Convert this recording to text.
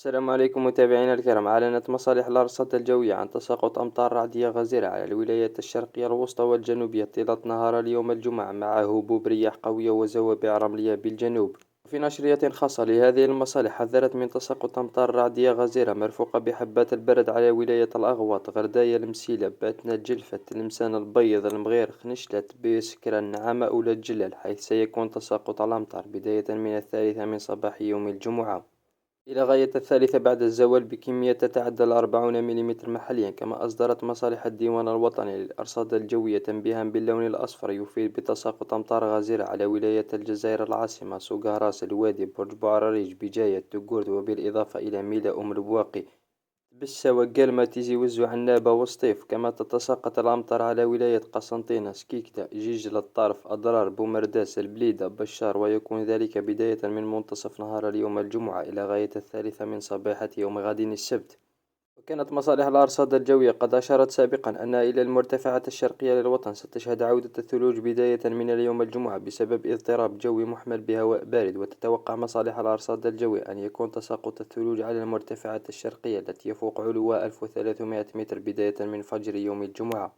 السلام عليكم متابعينا الكرام. أعلنت مصالح الأرصاد الجوية عن تساقط أمطار رعدية غزيرة على الولايات الشرقية الوسطى والجنوبية طيلة نهار اليوم الجمعة، مع هبوب رياح قوية وزوابع رملية بالجنوب. في نشرية خاصة لهذه المصالح حذرت من تساقط أمطار رعدية غزيرة مرفوقة بحبات البرد على ولاية الأغواط، غرداية، المسيلة، باتنا، جلفة، تلمسان، البيض، المغير، خنشلت، بسكرة، النعامة، أولى الجلال، حيث سيكون تساقط الأمطار بداية من 3 من صباح يوم الجمعة إلى غاية 3 بعد الزوال بكمية تتعدى 40 ملم محليا. كما أصدرت مصالح الديوان الوطني للأرصاد الجوية تنبيها باللون الأصفر يفيد بتساقط أمطار غزيرة على ولاية الجزائر، العاصمة، سوق راس، الوادي، برج بوعريش، بجاية، تقورد، وبالإضافة إلى ميلا، أم البواقي، بسا، وقلمة، تيزي وزو، عنابة، وسطيف. كما تتساقط الأمطار على ولاية قسنطينة، سكيكتا، جيجل، الطرف، أضرار، بومرداس، البليدة، بشار، ويكون ذلك بداية من منتصف نهار اليوم الجمعة إلى غاية 3 من صباحة يوم غد السبت. وكانت مصالح الأرصاد الجوية قد أشارت سابقا أن إلى المرتفعات الشرقية للوطن ستشهد عودة الثلوج بداية من اليوم الجمعة بسبب اضطراب جوي محمل بهواء بارد. وتتوقع مصالح الأرصاد الجوية أن يكون تساقط الثلوج على المرتفعات الشرقية التي يفوق علوها 1300 متر بداية من فجر يوم الجمعة.